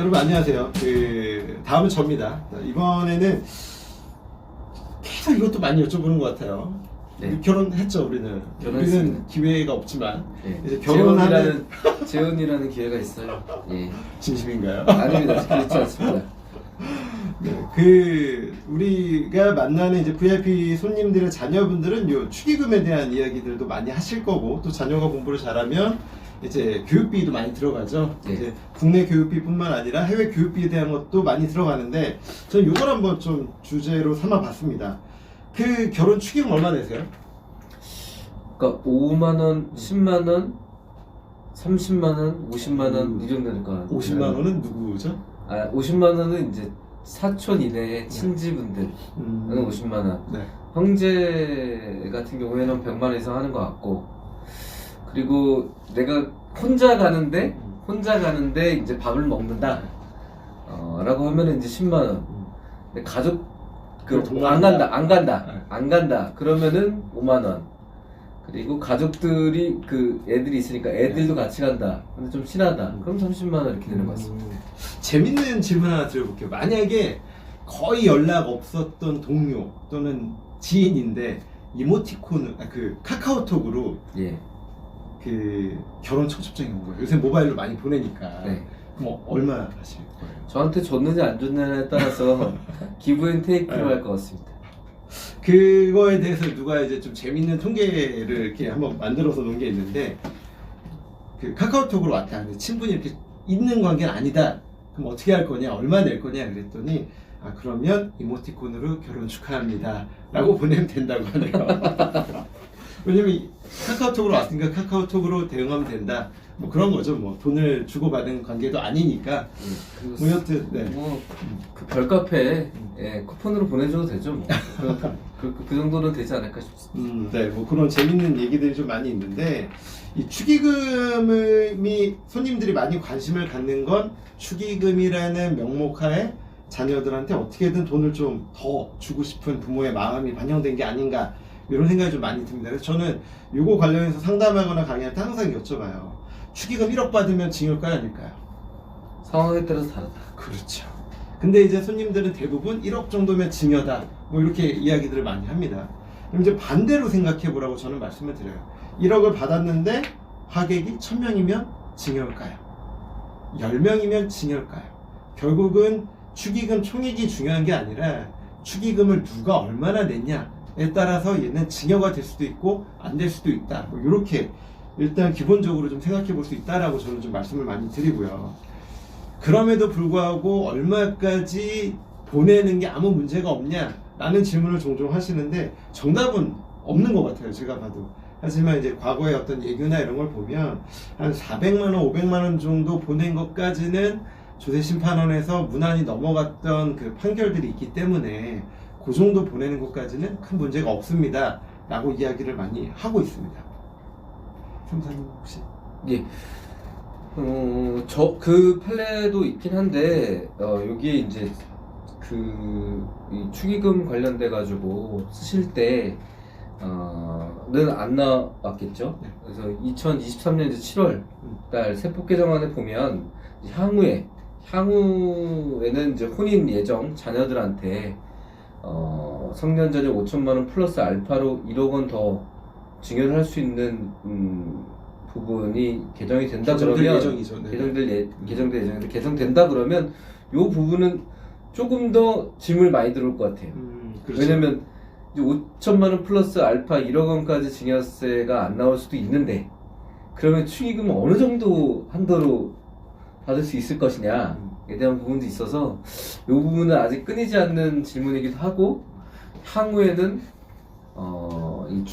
여러분 안녕하세요. 다음은 접니다. 이번에는 계속 이것도 많이 여쭤보는 것 같아요. 네. 결혼했죠, 우리는. 결혼했습니다. 우리는 기회가 없지만 네. 이제 결혼하는 재혼이라는 기회가 있어요. 예. 진심인가요? 아닙니다. 그렇지 않습니다. 네, 우리가 만나는 이제 VIP 손님들의 자녀분들은 요 축의금에 대한 이야기들도 많이 하실 거고, 또 자녀가 공부를 잘하면 이제 교육비도 많이 들어가죠. 네. 이제 국내 교육비뿐만 아니라 해외 교육비에 대한 것도 많이 들어가는데, 저는 요걸 한번 좀 주제로 삼아봤습니다. 그 결혼 축의금 얼마 내세요? 그러니까 5만 원, 10만 원, 30만 원, 50만 원 이 정도 될 것 같아요. 50만 원은 누구죠? 50만 원은 이제 사촌 이내의 친지분들은 50만 원. 네. 형제 같은 경우에는 100만 원 이상 하는 것 같고, 그리고 내가 혼자 가는데 이제 밥을 먹는다 라고 하면은 이제 10만 원. 근데 가족 안 간다 그러면은 5만 원. 그리고 가족들이 애들이 있으니까 애들도 같이 간다. 근데 좀 친하다. 그럼 30만 원 이렇게 되는 것 같습니다. 재밌는 질문 하나 드려볼게요. 만약에 거의 연락 없었던 동료 또는 지인인데 이모티콘, 카카오톡으로 예. 결혼 청첩장이 온 거예요. 요새 모바일로 많이 보내니까. 네. 그럼 얼마 하실 거예요? 저한테 줬느냐 안 줬느냐에 따라서 기브앤테이크로 할 것 같습니다. 그거에 대해서 누가 이제 좀 재밌는 통계를 이렇게 한번 만들어서 놓은 게 있는데, 카카오톡으로 왔다. 근데 친분이 이렇게 있는 관계는 아니다. 그럼 어떻게 할 거냐? 얼마 낼 거냐? 그랬더니, 그러면 이모티콘으로 결혼 축하합니다 라고 보내면 된다고 하네요. 왜냐면 카카오톡으로 왔으니까 카카오톡으로 대응하면 된다. 뭐 그런 거죠. 뭐 돈을 주고받은 관계도 아니니까. 뭐 여튼 네. 그 별카페에 쿠폰으로 보내줘도 되죠. 뭐. 그 정도는 되지 않을까 싶습니다. 네, 뭐 그런 재밌는 얘기들이 좀 많이 있는데, 이 축의금이 손님들이 많이 관심을 갖는 건 축의금이라는 명목하에 자녀들한테 어떻게든 돈을 좀 더 주고 싶은 부모의 마음이 반영된 게 아닌가, 이런 생각이 좀 많이 듭니다. 그래서 저는 이거 관련해서 상담하거나 강의할 때 항상 여쭤봐요. 축의금 1억 받으면 징역가요, 아닐까요? 상황에 따라서 다르다. 그렇죠. 근데 이제 손님들은 대부분 1억 정도면 징여다, 뭐 이렇게 이야기들을 많이 합니다. 그럼 이제 반대로 생각해 보라고 저는 말씀을 드려요. 1억을 받았는데 하객이 1000명이면 징여일까요? 10명이면 징여일까요? 결국은 축의금 총액이 중요한 게 아니라 축의금을 누가 얼마나 냈냐에 따라서 얘는 징여가 될 수도 있고 안 될 수도 있다, 뭐 이렇게 일단 기본적으로 좀 생각해 볼 수 있다라고 저는 좀 말씀을 많이 드리고요. 그럼에도 불구하고 얼마까지 보내는 게 아무 문제가 없냐라는 질문을 종종 하시는데, 정답은 없는 것 같아요, 제가 봐도. 하지만 이제 과거의 어떤 예규나 이런 걸 보면 한 400만 원, 500만 원 정도 보낸 것까지는 조세심판원에서 무난히 넘어갔던 그 판결들이 있기 때문에 그 정도 보내는 것까지는 큰 문제가 없습니다 라고 이야기를 많이 하고 있습니다. 선생님 혹시? 예. 그 판례도 있긴 한데, 여기에 이제 이 축의금 관련돼 가지고 쓰실 때 는 안 나왔겠죠. 네. 그래서 2023년 7월 달 세법 개정안에 보면 향후에는 이제 혼인 예정 자녀들한테 성년 자녀 5천만 원 플러스 알파로 1억 원 더 증여를 할 수 있는 부분이 개정이 된다 그러면 예정이죠. 네. 개정될 예정인데, 개정된다 그러면 요 부분은 조금 더 짐을 많이 들어올 것 같아요. 그렇죠. 왜냐면 이제 5천만 원 플러스 알파 1억 원까지 증여세가 안 나올 수도 있는데, 그러면 축의금은 어느 정도 한도로 받을 수 있을 것이냐에 대한 부분도 있어서 이 부분은 아직 끊이지 않는 질문이기도 하고, 향후에는 이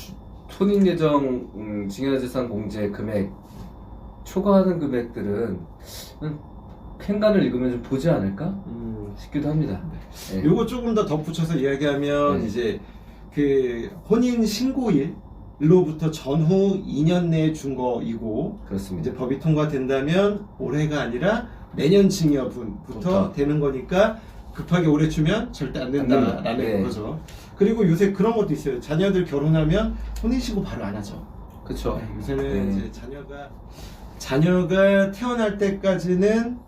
혼인 예정 증여재산 공제 금액 초과하는 금액들은 팽간을 읽으면 좀 보지 않을까 싶기도 합니다. 네. 요거 조금 더 덧붙여서 이야기하면, 네. 이제 혼인 신고일로부터 전후 2년 내에 준 거이고, 그렇습니다. 이제 법이 통과된다면 올해가 아니라 내년 징여분부터 되는 거니까 급하게 올해 주면 절대 안 된다라는 네. 거죠. 그리고 요새 그런 것도 있어요. 자녀들 결혼하면 혼인신고 바로 안 하죠. 그렇죠. 요새는 이제 자녀가 태어날 때까지는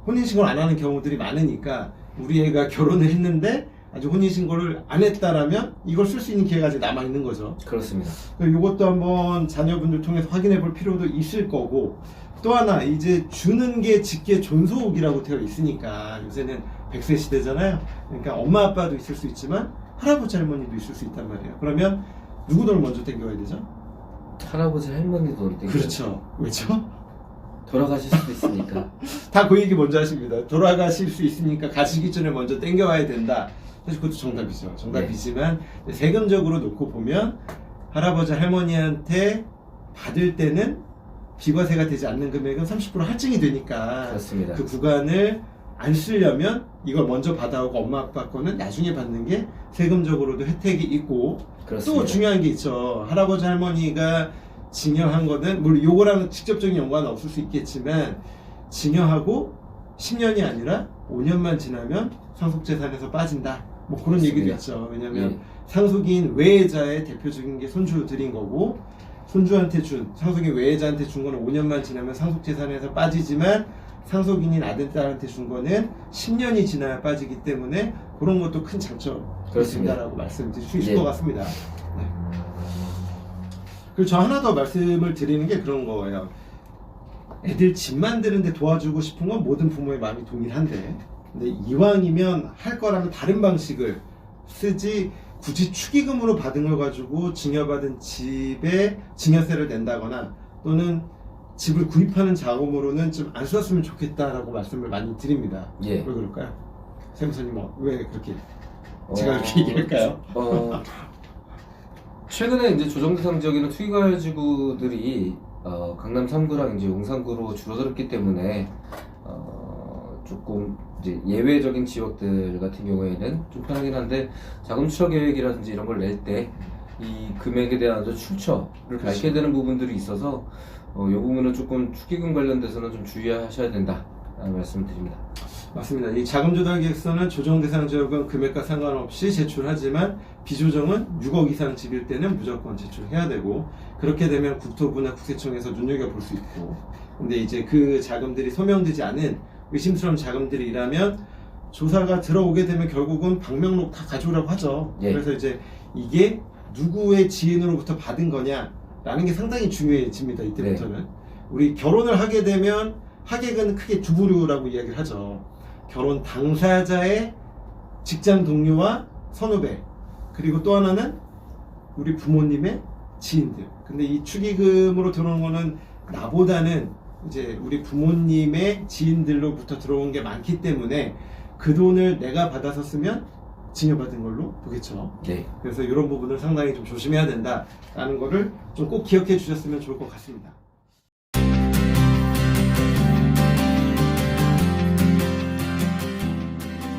혼인신고를 안 하는 경우들이 많으니까 우리 애가 결혼을 했는데 아직 혼인신고를 안 했다라면 이걸 쓸 수 있는 기회가 아직 남아있는 거죠. 그렇습니다. 이것도 한번 자녀분들 통해서 확인해 볼 필요도 있을 거고, 또 하나 이제 주는 게 직계 존속이라고 되어 있으니까 요새는 100세 시대잖아요. 그러니까 엄마 아빠도 있을 수 있지만 할아버지 할머니도 있을 수 있단 말이에요. 그러면 누구 돈을 먼저 땡겨야 되죠? 할아버지 할머니 돈 땡겨. 그렇죠. 왜죠? 돌아가실 수도 있으니까. 다 그 얘기 먼저 하십니다. 돌아가실 수 있으니까 가시기 전에 먼저 땡겨와야 된다. 사실 그것도 정답이죠. 정답이지만 세금적으로 놓고 보면 할아버지 할머니한테 받을 때는 비과세가 되지 않는 금액은 30% 할증이 되니까 그렇습니다. 그 구간을 안 쓰려면 이걸 먼저 받아오고 엄마 아빠 거는 나중에 받는 게 세금적으로도 혜택이 있고, 그렇습니다. 또 중요한 게 있죠. 할아버지 할머니가 증여한 거는 물론 요거랑 직접적인 연관은 없을 수 있겠지만 증여하고 10년이 아니라 5년만 지나면 상속재산에서 빠진다. 뭐 그런 그렇습니다. 얘기도 있죠. 왜냐면 예. 상속인 외자의 대표적인 게 손주들인 거고, 손주한테 상속인 외자한테 준 거는 5년만 지나면 상속재산에서 빠지지만 상속인인 아들, 딸한테 준 거는 10년이 지나야 빠지기 때문에 그런 것도 큰 장점이 그렇습니다. 된다라고 말씀드릴 수 있을 예. 것 같습니다. 네. 그리고 저 하나 더 말씀을 드리는 게 그런 거예요. 애들 집 만드는데 도와주고 싶은 건 모든 부모의 마음이 동일한데, 근데 이왕이면 할 거라면 다른 방식을 쓰지, 굳이 축의금으로 받은 걸 가지고 증여받은 집에 증여세를 낸다거나 또는 집을 구입하는 자금으로는 좀 안 썼으면 좋겠다라고 말씀을 많이 드립니다. 예. 왜 그럴까요? 세무사님 왜 그렇게 제가 그렇게 얘기할까요? 최근에 이제 조정대상 지역에는 투기가지구들이 강남 3구랑 이제 용산구로 줄어들었기 때문에 조금 이제 예외적인 지역들 같은 경우에는 좀 편하긴 한데, 자금 추적 계획이라든지 이런 걸 낼 때 이 금액에 대한 출처를 그렇죠. 밝혀야 되는 부분들이 있어서 이 부분은 조금 축의금 관련돼서는 좀 주의하셔야 된다라는 말씀을 드립니다. 맞습니다. 이 자금조달계획서는 조정대상 지역은 금액과 상관없이 제출하지만 비조정은 6억 이상 집일 때는 무조건 제출해야 되고, 그렇게 되면 국토부나 국세청에서 눈여겨볼 수 있고, 근데 이제 그 자금들이 소명되지 않은 의심스러운 자금들이라면 조사가 들어오게 되면 결국은 방명록 다 가져오라고 하죠. 예. 그래서 이제 이게 누구의 지인으로부터 받은 거냐라는 게 상당히 중요해집니다. 이때부터는. 우리 결혼을 하게 되면 하객은 크게 두 부류라고 이야기를 하죠. 결혼 당사자의 직장 동료와 선후배, 그리고 또 하나는 우리 부모님의 지인들. 근데 이 축의금으로 들어오는 거는 나보다는 이제 우리 부모님의 지인들로부터 들어온 게 많기 때문에 그 돈을 내가 받아서 쓰면 증여받은 걸로 보겠죠. 네. 그래서 이런 부분을 상당히 좀 조심해야 된다라는 거를 좀 꼭 기억해 주셨으면 좋을 것 같습니다.